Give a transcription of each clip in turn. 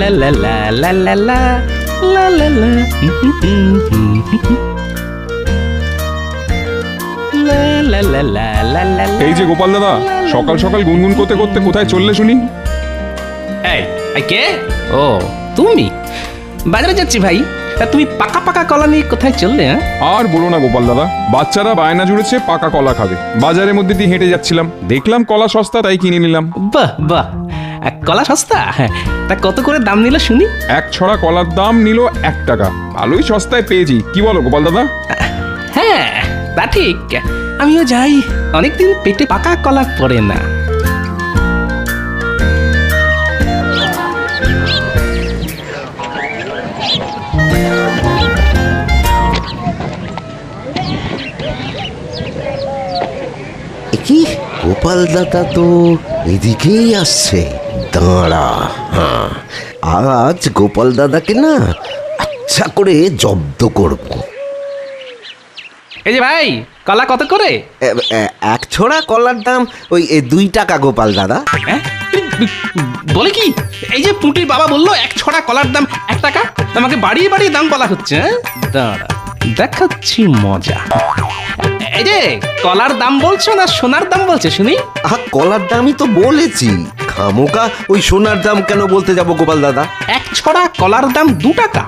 লা লা লা লা লা লা লা লা লা লা লা লা লা লা। এই যে গোপাল দাদা, সকাল সকাল গুনগুন করতে করতে কোথায় চললে শুনি? এই কে? ও তুমি? বাজারে যাচ্ছি ভাই। তা তুমি পাকা পাকা কলা নিয়ে কোথায় চললে? আর বলো না গোপাল দাদা, বাচ্চারা বায়না জুড়েছে পাকা কলা খাবে। বাজারের মধ্যে দিয়ে হেঁটে যাচ্ছিলাম, দেখলাম কলা সস্তা, তাই কিনে নিলাম। বাহ বাহ, কলা সস্তা? তা কত করে দাম নিল শুনি? এক ছড়া কলার দাম নিল 1 টাকা। ভালোই সস্তায় পেয়েছি, কি বলো গোপাল দাদা? হ্যাঁ তা ঠিক, আমিও যাই, অনেকদিন পেটে পাকা কলা পড়ে না। কি গোপাল দাদা তো এদিকেই আসছে, দাঁড়া। হ্যাঁ, আজ গোপাল দাদাকে না আচ্ছা করে জব্দ করব। এই যে ভাই, কলা কত করে? এক ছড়া কলার দাম ওই 2 টাকা গোপাল দাদা। বলে কি? এই যে পুঁটির বাবা বললো 1 ছড়া কলার দাম 1 টাকা, আমাকে বাড়িয়ে বাড়িয়ে দাম বলা হচ্ছে। দাঁড়া দেখাচ্ছি মজা। এই যে কলার দাম বলছো না সোনার দাম বলছে শুনি? কলার দামই তো বলেছি, খামোকা ওই সোনার দাম কেন বলতে যাব গোপাল দাদা? 1 ছড়া কলার দাম 2 টাকা,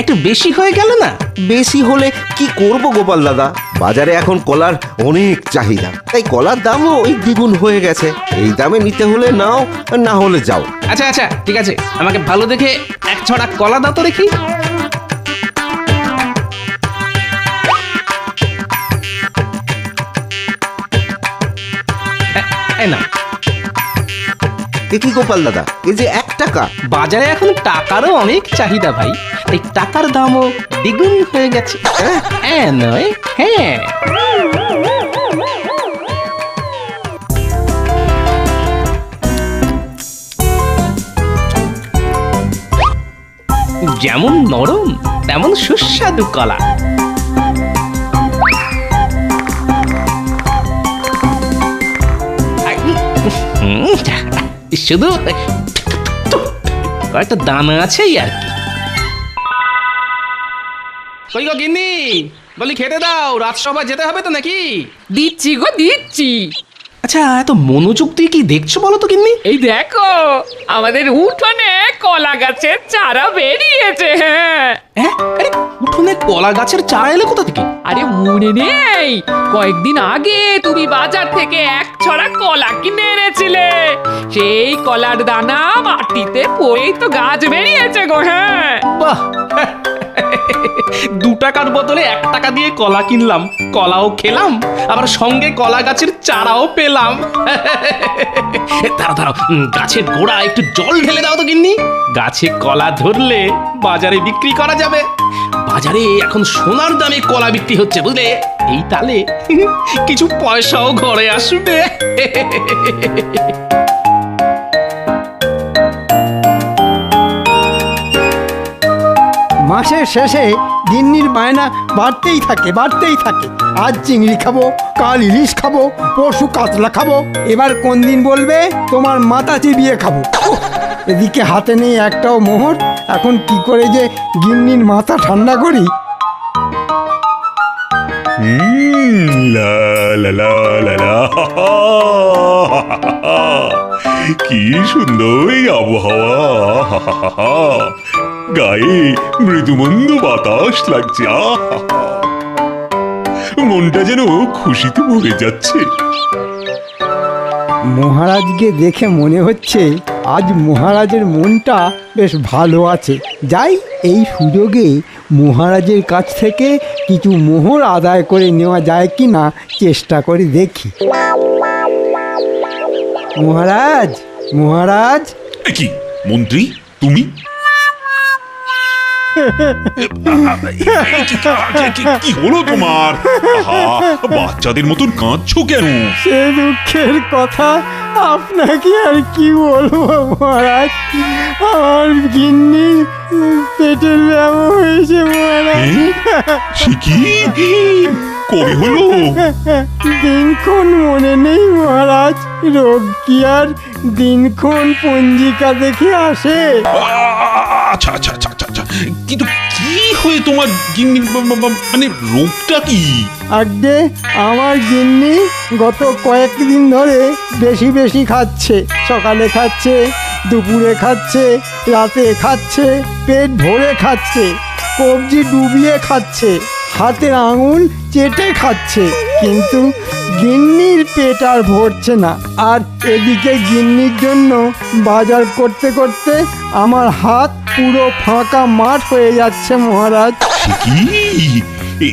একটু বেশি হয়ে গেল না? বেশি হলে কি করব গোপাল দাদা, বাজারে এখন কলার অনেক চাহিদা, তাই কলার দামও ওই দ্বিগুণ হয়ে গেছে। এই দামে নিতে হলে নাও, না হলে যাও। আচ্ছা আচ্ছা ঠিক আছে, আমাকে ভালো দেখে 1 ছড়া কলা দাও তো দেখি। না কি গোপাল দাদা, এই যে 1 টাকা? বাজারে এখন টাকারও অনেক চাহিদা ভাই, এই টাকার দামও দ্বিগুণ হয়ে গেছে। হ্যাঁ নয়? হ্যাঁ। যেমন নরম তেমন সুস্বাদু কলা। শুধু কয়েকটা দানা আছে আর কি। কই গো গিন্নি, বলি খেতে দাও, রাজসভায় যেতে হবে তো নাকি? দিচ্ছি গো দিচ্ছি। আচ্ছা এত মনোযোগ দিয়ে কি দেখছো বলো তো গিন্নি? এই দেখো আমাদের উঠোনে কলা গাছের চারা বেরিয়েছে। হ্যাঁ, আরে উঠোনে কলা গাছের চারা এলো কোথা থেকে? আরে মনে নেই কয়েকদিন আগে তুমি বাজার থেকে 1 ছড়া কলা কিনে এনেছিলে? সেই কলার দানা মাটিতে পড়েই তো গাছ বেরিয়েছে গো। হ্যাঁ বাহ, 2 টাকার বদলে 1 টাকা দিয়ে কলা কিনলাম, কলাও খেলাম, আবার সঙ্গে কলা গাছের চারাও পেলাম। দাঁড়াও দাঁড়াও, গাছের গোড়া একটু জল ঢেলে দাও তো গিন্নি, গাছে কলা ধরলে বাজারে বিক্রি করা যাবে। বাজারে এখন সোনার দামে কলা বিক্রি হচ্ছে বুঝলে, এই তালে কিছু পয়সাও ঘরে আসবে। মাসের শেষে গিন্নির বায়না বাড়তেই থাকে। আজ চিংড়ি খাবো, কাল ইলিশ খাবো, পরশু কাতলা খাবো, এবার কোন দিন বলবে তোমার মাথা চিবিয়ে খাবো। এদিকে হাতে নেই একটাও মোহর, এখন কি করে যে গিন্নির মাথা ঠান্ডা করি। লা লা লা লা লা। কি সুন্দর এই আবহাওয়া, গায়ে মৃদুমন্দ বাতাস লাগছে, মনটা যেন খুশিতে ভরে যাচ্ছে। মহারাজকে দেখে মনে হচ্ছে আজ মহারাজের মনটা বেশ ভালো আছে। যাই, এই সুযোগে মহারাজের কাছ থেকে কিছু মোহর আদায় করে নেওয়া যায় কি না চেষ্টা করে দেখি। মহারাজ, মহারাজ। কি মন্ত্রী তুমি? কি হলো তোমার? বাচ্চাদের মতন কাঁদছো কেন? সে দুঃখের কথা আপনাকে আর কি বলবো মহারাজ, আমার গিন্নি পেটের ব্যামো হয়েছে মহারাজ। সে কি? কবে হলো? দিনক্ষণ মনে নেই মহারাজ, রোগ কি আর দিনক্ষণ পঞ্জিকা দেখে আসে? আচ্ছা আচ্ছা আচ্ছা আচ্ছা আচ্ছা। কিন্তু কি হয়ে তোমার গিন্নির মানে রোগটা কি? আগে আমার গিন্নি গত কয়েকদিন ধরে বেশি বেশি খাচ্ছে। সকালে খাচ্ছে, দুপুরে খাচ্ছে, রাতে খাচ্ছে, পেট ভরে খাচ্ছে, কবজি ডুবিয়ে খাচ্ছে, হাতের আঙুল চেটে খাচ্ছে, কিন্তু গিন্নির পেট আর ভরছে না। আর এদিকে গিন্নির জন্য বাজার করতে করতে আমার হাত পুরো ফাঁকা মাঠ হয়ে যাচ্ছে মহারাজ। সে কি? এ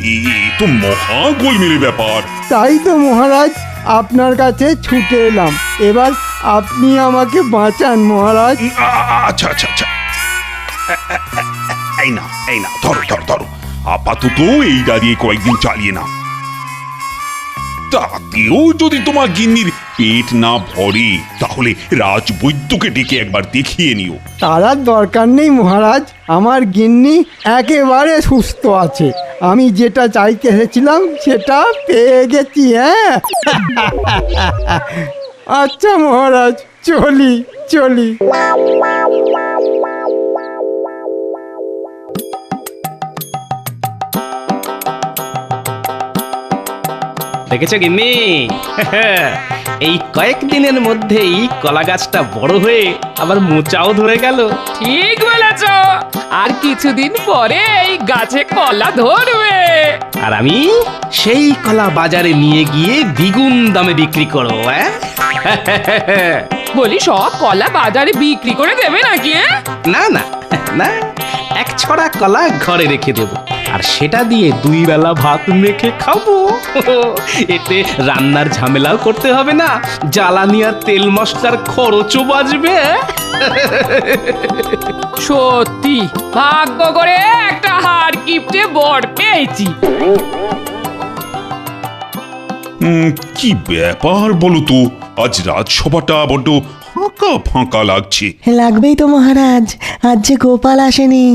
তো মহা গোলমেলে ব্যাপার। তাই তো মহারাজ আপনার কাছে ছুটে এলাম। এবার আপনি আমাকে বাঁচান মহারাজ। আচ্ছা আচ্ছা আচ্ছা, এই না ধরো ধরো ধরো, আপাতত এইটা দিয়ে কয়েকদিন চালিয়ে নাও। তাতেও যদি তোমার গিন্নির পেট না ভরে তাহলে রাজবৈদ্যকে ডেকে একবার দেখিয়ে নিও। তার আর দরকার নেই মহারাজ, আমার গিন্নি একেবারে সুস্থ আছে। আমি যেটা চাইতে এসেছিলাম সেটা পেয়ে গেছি। হ্যাঁ আচ্ছা মহারাজ, চলি চলি। দেখেছো গিন্নি? এই কয়েকদিনের মধ্যেই কলা গাছটা বড় হয়ে আবার মোচাও ধরে গেল। ঠিক বলেছ, আর কিছুদিন পরে এই গাছে কলা ধরবে। আর আমি সেই কলা বাজারে নিয়ে গিয়ে দ্বিগুণ দামে বিক্রি করবো। বলি সব কলা বাজারে বিক্রি করে দেবে নাকি? না না না, এক ছড়া কলা ঘরে রেখে দেবো, আর সেটা দিয়ে 2 বেলা ভাত মেখে খাবো। এতে রান্নার ঝামেলাও করতে হবে না, জ্বালানি আর তেল মশলার খরচও বাঁচবে। সত্যি ভাগ্য করে একটা হাড় কিপটে বর পেয়েছি। কি ব্যাপার বলো তো, আজ রাজসভাটা বড্ড ফাঁকা ফাঁকা লাগছে। লাগবেই তো মহারাজ, আজ যে গোপাল আসেনি।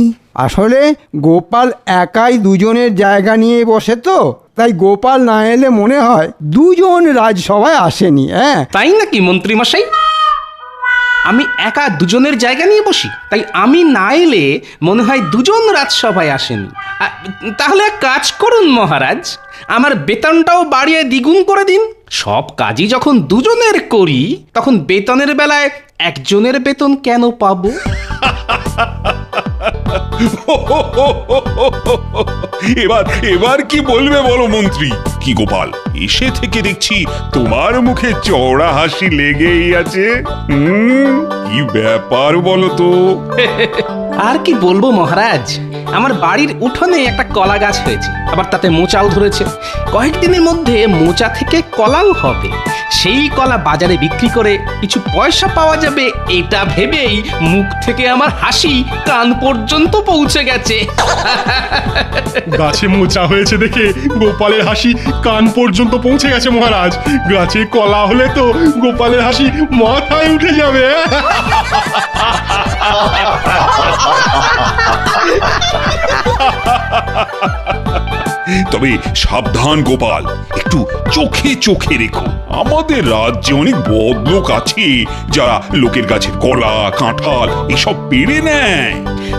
আসলে গোপাল একাই দুজনের জায়গা নিয়ে বসে তো, তাই গোপাল না এলে মনে হয় দুজন রাজসভায় আসেনি। হ্যাঁ তাই নাকি মন্ত্রী মশাই? আমি একা দুজনের জায়গা নিয়ে বসি, তাই আমি না এলে মনে হয় দুজন রাজসভায় আসেনি। তাহলে এক কাজ করুন মহারাজ, আমার বেতনটাও বাড়িয়ে দ্বিগুণ করে দিন। সব কাজই যখন দুজনের করি, তখন বেতনের বেলায় একজনের বেতন কেন পাবো? এবার কি বলবে বলো মন্ত্রী? কি গোপাল, এসে থেকে দেখছি তোমার মুখে চওড়া হাসি লেগেই আছে। কি ব্যাপার বলো তো? আর কি বলবো মহারাজ, আমার বাড়ির উঠোনে একটা কলা গাছ হয়েছে, আবার তাতে মোচাও ধরেছে। কয়েকদিনের মধ্যে মোচা থেকে কলাও হবে। সেই কলা বাজারে বিক্রি করে কিছু পয়সা পাওয়া যাবে, এটা ভেবেই মুখ থেকে আমার হাসি কান পর্যন্ত পৌঁছে গেছে। গাছে মোচা হয়েছে দেখে গোপালের হাসি কান পর্যন্ত পৌঁছে গেছে মহারাজ। গাছে কলা হলে তো গোপালের হাসি মাথায় উঠে যাবে। তবে সাবধান গোপাল, একটু চোখে চোখে রেখো। আমাদের রাজ্যে অনেক বদলোক আছে যারা লোকের গাছের কলা কাঁঠাল এসব পেড়ে নেয়।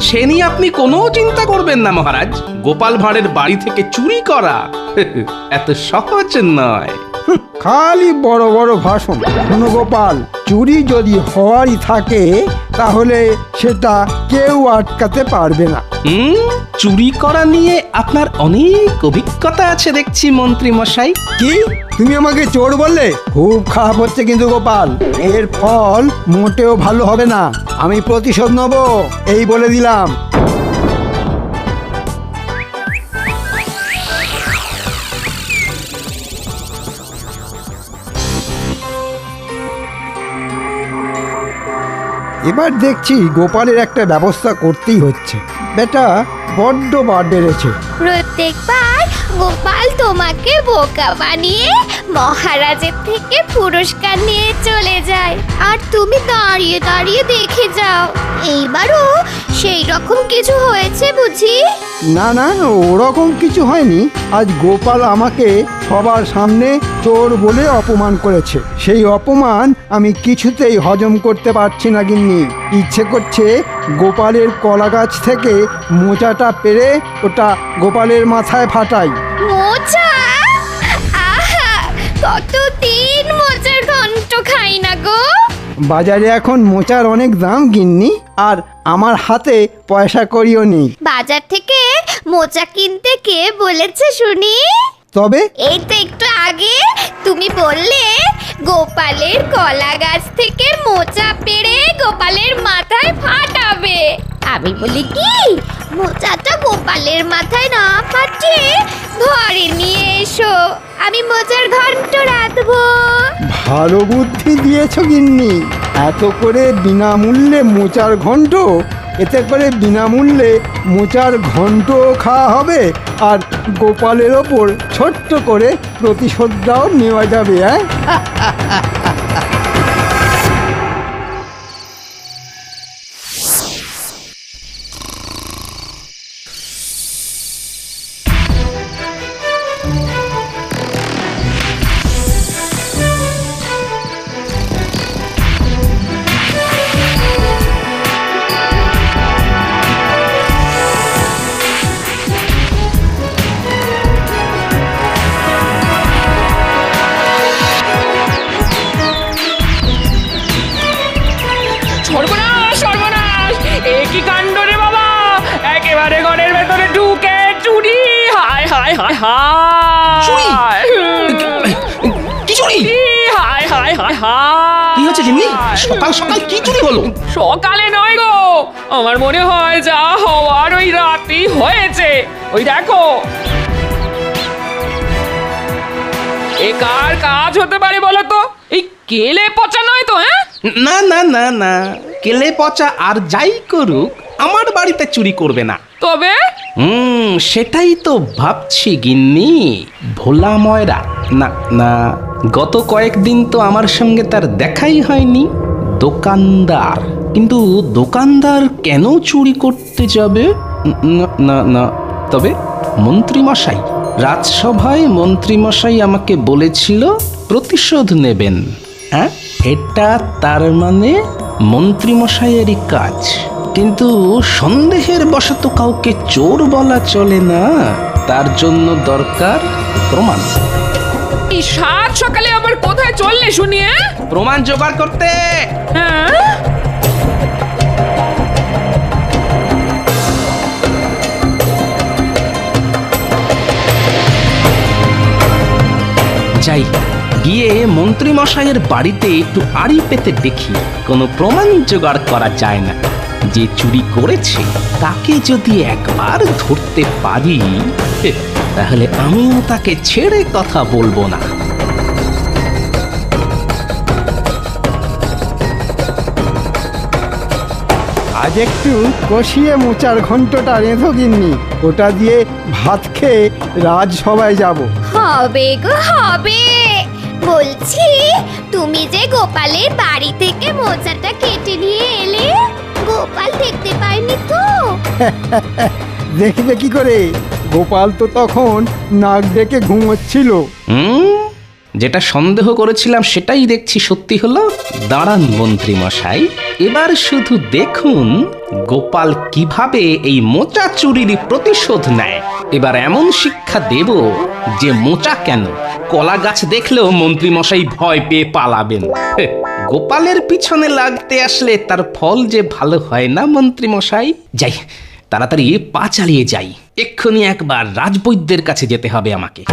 সে নিয়ে আপনি কোনো চিন্তা করবেন না মহারাজ। গোপাল ভাঁড়ের বাড়ি থেকে চুরি করা এত সহজ নয়। খালি বড় বড় ভাষণ। শোনো গোপাল, চুরি যদি হওয়ারই থাকে তাহলে সেটা কেউ আটকাতে পারবে না। চুরি করা নিয়ে আপনার অনেক অভিজ্ঞতা আছে দেখছি মন্ত্রী মশাই। কি তুমি আমাকে চোর বললে? খুব খারাপ হচ্ছে কিন্তু গোপাল, এর ফল মোটেও ভালো হবে না। আমি প্রতিশোধ নেব, এই বলে দিলাম। এবার দেখছি গোপালের একটা ব্যবস্থা করতেই হচ্ছে। বেটা বড্ড বার বেড়েছে, প্রত্যেকবার গোপাল তোমাকে বোকা বানিয়ে মহারাজের থেকে পুরস্কার নিয়ে চলে যায় আর তুমি দাঁড়িয়ে দাঁড়িয়ে দেখে যাও। এইবারও সেই রকম কিছু হয়েছে বুঝি? না না, ওরকম কিছু হয়নি। আজ গোপাল আমাকে সবার সামনে চোর বলে অপমান করেছে। সেই অপমান আমি কিছুতেই হজম করতে পারছি না গিন্নি। ইচ্ছে করছে গোপালের কলা গাছ থেকে মোচাটা পেড়ে ওটা গোপালের মাথায় ফাটাই। মোচা? আহা, কতদিন মোচার ঘন্ট খাই না গো। বাজারে এখন মোচার অনেক দাম গিন্নি, আর আমার হাতে পয়সা কড়িও নেই। বাজার থেকে মোচা কিনতে কে বলেছে শুনি? তবে এই তো একটু আগে তুমি বললে গোপালের কলা গাছ থেকে মোচা পেড়ে গোপালের মাথায় ফাটাবে। আমি বলি কি, মোচাটা গোপালের মাথায় না ফাটিয়ে ঘরে নিয়ে এসো, আমি মোচার ঘন্ট রাঁধবো। ভালো বুদ্ধি দিয়েছ গিন্নি। এত করে বিনামূল্যে মোচার ঘন্ট, এতে করে বিনামূল্যে মোচার ঘন্ট খাওয়া হবে, আর গোপালের ওপর ছোট্ট করে প্রতিশোধটাও নেওয়া যাবে। হ্যাঁ, সর্বনাশ সর্বনাশ, এ কি কাণ্ড রে বাবা! একেবারে ঘরের ভেতরে ঢুকে চুরি! হায় হায় হায় চুরি? হায়! কি চুরি? হায় হায় হায় হায়! কি হচ্ছে গিন্নি? সকাল সকাল কি চুরি হলো? সকালে নয় গো, আমার মনে হয় যা হওয়ার ওই রাতেই হয়েছে। ওই দেখো, এ কার কাজ হতে পারে বলো তো? এই কেলে পচা নয় তো? হ্যাঁ, না না না না, কেলে পচা আর যাই করুক আমার বাড়িতে চুরি করবে না। তবে সেটাই তো ভাবছি গিন্নি। ভোলা ময়রা না না, গত কয়েকদিন তো আমার সঙ্গে তার দেখাই হয়নি। দোকানদার, কিন্তু দোকানদার কেন চুরি করতে যাবে? না না না, তবে মন্ত্রীমশাই, রাজসভায় মন্ত্রীমশাই আমাকে বলেছিল প্রতিশোধ নেবেন। হ্যাঁ, এটা তার মানে মন্ত্রীমশাইয়েরই কাজ। কিন্তু সন্দেহের বশত কাউকে চোর বলা চলে না, তার জন্য দরকার প্রমাণ। এই সাত সকালে আবার কোথায় চললে শুনি? প্রমাণ জোগাড় করতে। হ্যাঁ, যাই, গিয়ে মন্ত্রী মশাইয়ের বাড়িতে একটু আড়ি পেতে দেখি কোনো প্রমাণ জোগাড় করা যায় না। যে চুরি করেছে তাকে যদি একবার ধরতে পারি, তাহলে আমিও তাকে ছেড়ে কথা বলবো না। আজ একটু কষিয়ে মোচার ঘন্টটা রেঁধো গিন্নি, ওটা দিয়ে ভাত খেয়ে রাজসভায় যাব। হবে গো হবে। বলছি, তুমি যে গোপালের বাড়ি থেকে মোচাটা কেটে নিয়ে এলে, গোপাল দেখতে পায়নি তো? দেখবে কি করে? গোপাল তো তখন নাক ডেকে ঘুমোচ্ছিল। যেটা সন্দেহ করেছিলাম সেটাই দেখছি সত্যি হলো। দাঁড়ান মন্ত্রী মশাই, এবার শুধু দেখুন গোপাল কিভাবে এই মোচা চুরির প্রতিশোধ নেয়। এবার এমন শিক্ষা দেব যে মোচা কেন, কলা গাছ দেখলেও মন্ত্রী মশাই ভয় পেয়ে পালাবেন। গোপালের পিছনে লাগতে আসলে তার ফল যে ভালো হয় না মন্ত্রী মশাই। যাই, তাড়াতাড়ি পা চালিয়ে যাই, এক্ষুনি একবার রাজবৈদ্যের কাছে যেতে হবে আমাকে।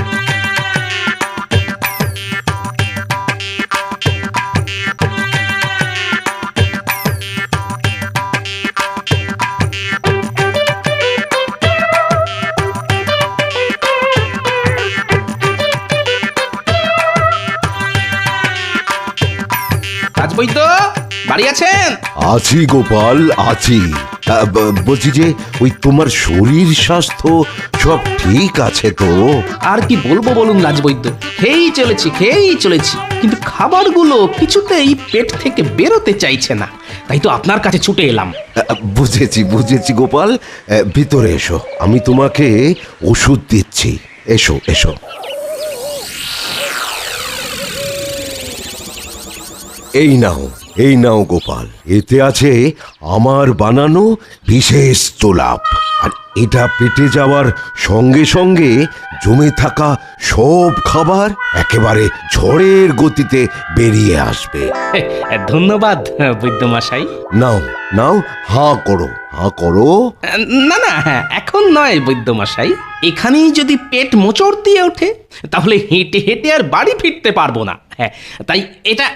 রাজবৈদ্য, বাড়ি আছেন? আছি গোপাল, আছি। বলছি যে ওই তোমার শরীর স্বাস্থ্য সব ঠিক আছে তো? আর কি বলবো বলুন রাজবৈদ্য, খেয়েই চলেছি কিন্তু খাবারগুলো কিছুতেই পেট থেকে বেরোতে চাইছে না, তাই তো আপনার কাছে ছুটে এলাম। বুঝেছি গোপাল, ভিতরে এসো, আমি তোমাকে ওষুধ দিচ্ছি। এসো এসো। এই নাও গোপাল, এতে আছে আমার বানানো বিশেষ তোলাপ, আর এটা পেটে যাওয়ার সঙ্গে সঙ্গে জমে থাকা সব খাবার একেবারে ঝড়ের গতিতে বেরিয়ে আসবে। ধন্যবাদ বৈদ্যমশাই। নাও নাও, হাঁ করো। না এখন নয় বৈদ্যমশাই, এখানেই যদি পেট মোচড় দিয়ে ওঠে তাহলে হেঁটে হেঁটে আর বাড়ি ফিরতে পারবো না। হ্যাঁ, তাই এটা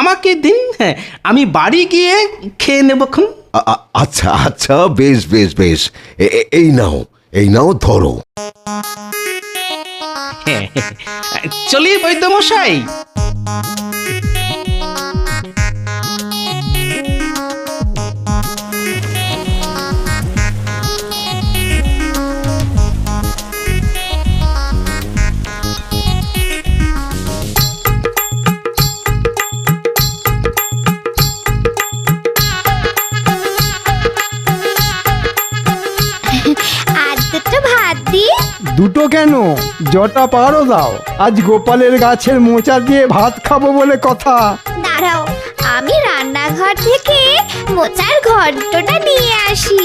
আমাকে দিন, হ্যাঁ আমি বাড়ি গিয়ে খেয়ে নেবক্ষণ। আচ্ছা, বেশ, এই নাও ধরো। চলি বৈদ্যমশাই। আর দুটো ভাত দি। দুটো কেন, যটা পারো দাও। আজ গোপালের গাছের মোচা দিয়ে ভাত খাবো বলে কথা। দাঁড়াও, আমি রান্নাঘর থেকে মোচার ঘন্টটা নিয়ে আসি।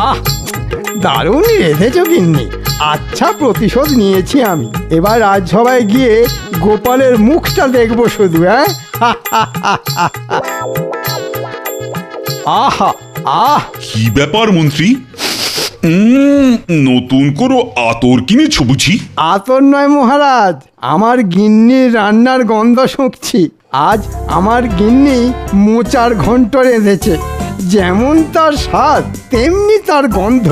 আহ, দারুণ রেঁধেছো গিন্নি। আচ্ছা, প্রতিশোধ নিয়েছি আমি। এবার রাজসভায় গিয়ে গোপালের মুখটা দেখবো শুধু। হ্যাঁ, আহ কি ব্যাপার মন্ত্রী? নতুন কোনো আতর কিনেছো বুঝি? আতর নয় মহারাজ, আমার গিন্নির রান্নার গন্ধ শুঁকছি। আজ আমার গিন্নি মোচার ঘন্ট রেঁধেছে, যেমন তার স্বাদ তেমনি তার গন্ধ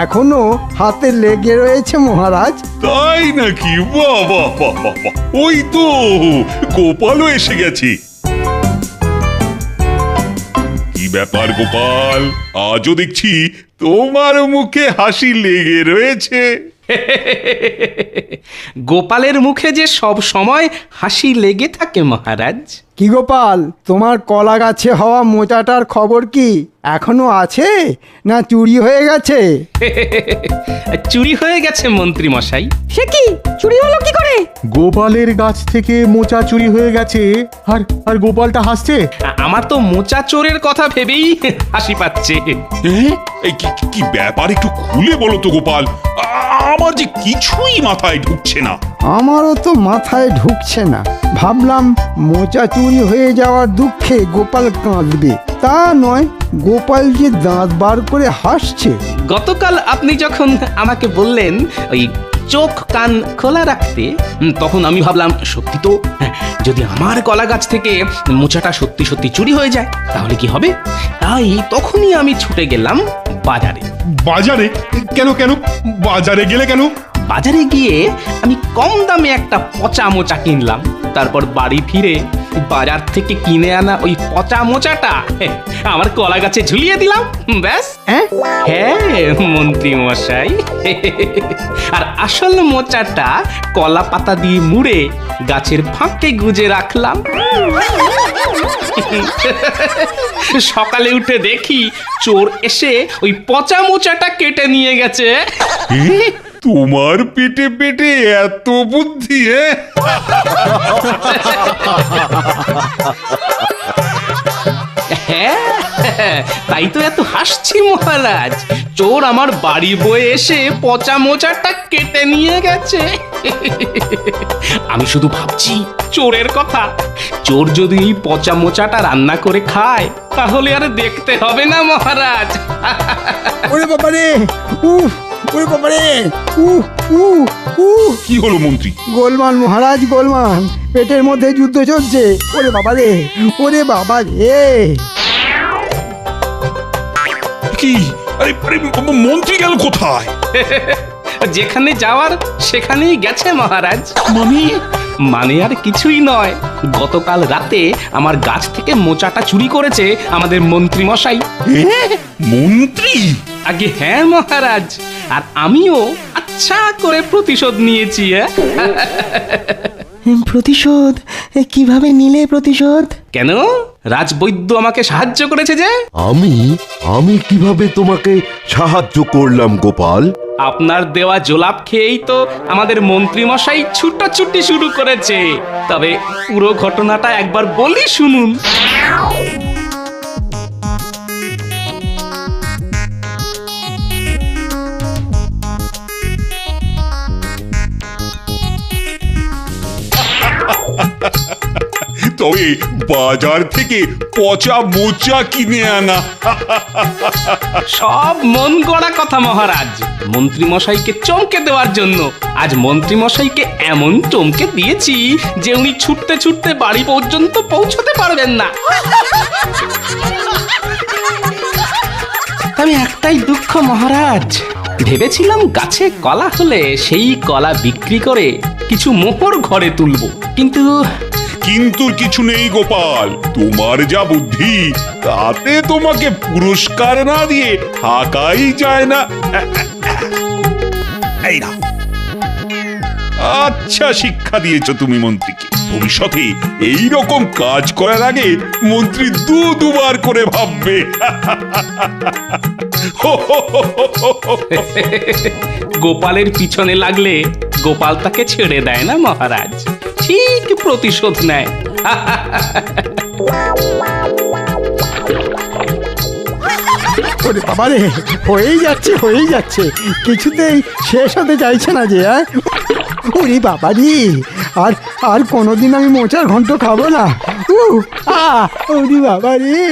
এখনো হাতে লেগে রয়েছে মহারাজ। তাই নাকি? বাহ, ওই তো গোপালও এসে গেছে। কি ব্যাপার গোপাল, আজও দেখছি তোমার মুখে হাসি লেগে রয়েছে। গোপালের মুখে যে সব সময় হাসি লেগে থাকে মহারাজ। কি গোপাল, তোমার কলা গাছে হওয়া মোচাটার খবর কি? এখনো আছে না চুরি হয়ে গেছে? চুরি হয়ে গেছে মন্ত্রী মশাই। সে কি, চুরি হলো কি করে? গোপালের গাছ থেকে মোচা চুরি হয়ে গেছে, আর গোপালটা হাসছে। আমার তো মোচা চোরের কথা ভেবেই হাসি পাচ্ছে। এই কি ব্যাপার, একটু খুলে বলো তো গোপাল, আমার যে কিছুই মাথায় ঢুকছে না। আমারও তো মাথায় ঢুকছে না। ভাবলাম মোচা চুরি হয়ে যাওয়ার দুঃখে গোপাল কাঁদবে, তা নয়, গোপাল যে দাঁত বার করে হাসছে। গতকাল আপনি যখন আমাকে বললেন ওই চোখ কান খোলা রাখতে, তখন আমি ভাবলাম সত্যি তো, যদি আমার কলা গাছ থেকে মোচাটা সত্যি সত্যি চুরি হয়ে যায় তাহলে কি হবে। তাই তখনই আমি ছুটে গেলাম বাজারে। বাজারে? কেন বাজারে গেলে কেন? বাজারে গিয়ে আমি কম দামে একটা পচা মোচা কিনলাম, তারপর বাড়ি ফিরে বাজার থেকে কিনে আনা ওই পচা মোচাটা আমার কলা গাছে ঝুলিয়ে দিলাম। ব্যাস। হ্যাঁ মন্ত্রী মশাই, আর আসল মোচাটা কলা পাতা দিয়ে মুড়ে গাছের ফাঁকে গুজে রাখলাম। সকালে উঠে দেখি চোর এসে ওই পচা মোচাটা কেটে নিয়ে গেছে। তোমার পেটে পেটে এত বুদ্ধি? হ্যাঁ, তাই তো এত হাসছি মহারাজ। চোর আমার বাড়ি বয়ে এসে পচা মোচাটা কেটে নিয়ে গেছে। আমি শুধু ভাবছি চোরের কথা। চোর যদি এই পচা মোচাটা রান্না করে খায় তাহলে আর দেখতে হবে না মহারাজ। ওরে বাবা রে, উফ, ওরে বাবা রে, উফ, উফ, উফ। কি হলো মন্ত্রী? গোলমাল মহারাজ, গোলমাল, পেটের মধ্যে যুদ্ধ চলছে। ওরে বাবা রে, ওরে বাবা রে। কি? আরে আরে, মন্ত্রী গেল কোথায়? যেখানে যাওয়ার সেখানেই গেছে মহারাজ। মানে আর কিছুই নয়, গতকাল রাতে আমার গাছ থেকে মোচাটা চুরি করেছে আমাদের মন্ত্রী মশাই। মন্ত্রী? আগে হ্যাঁ মহারাজ, আর আমিও আচ্ছা করে প্রতিশোধ নিয়েছি। প্রতিশোধ? কিভাবে নিলে প্রতিশোধ? কেন, রাজবৈদ্য আমাকে সাহায্য করেছে যে। আমি কিভাবে তোমাকে সাহায্য করলাম গোপাল? আপনার দেওয়া জোলাপ খেয়েই তো আমাদের মন্ত্রী মশাই ছুটোছুটি শুরু করেছে। তবে পুরো ঘটনাটা একবার বলি শুনুন। তবে বাজার থেকে পচা মোচা কিনে আনা। সব মন গড়া কথা মহারাজ, মন্ত্রী মশাইকে চমকে দেওয়ার জন্য। আজ মন্ত্রী মশাইকে এমন চমকে দিয়েছি যে উনি ছুটতে ছুটতে বাড়ি পর্যন্ত পৌঁছতে পারবেন না। তবে একটাই দুঃখ মহারাজ, ভেবেছিলাম গাছে কলা হলে সেই কলা বিক্রি করে কিছু মোহর ঘরে তুলব, কিন্তু কিন্তু কিছু নেই গোপাল, তোমার যা বুদ্ধি তাতে তোমাকে পুরস্কার না দিয়ে থাকাই যায় না। এই নাও। আচ্ছা শিক্ষা দিয়েছো তুমি মন্ত্রীকে। ভবিষ্যতে এই রকম কাজ করার আগে মন্ত্রী দুবার করে ভাববে। গোপালের পিছনে লাগলে গোপাল তাকে ছেড়ে দেয় না মহারাজ, ঠিক প্রতিশোধ নেয়। ওরে বাবা রে, হয়েই যাচ্ছে, কিছুতেই শেষ হতে চাইছে না যে। ওরে বাবা রে, আর কোনোদিন আমি মোচার ঘন্ট খাবো না। ওরে বাবা রে।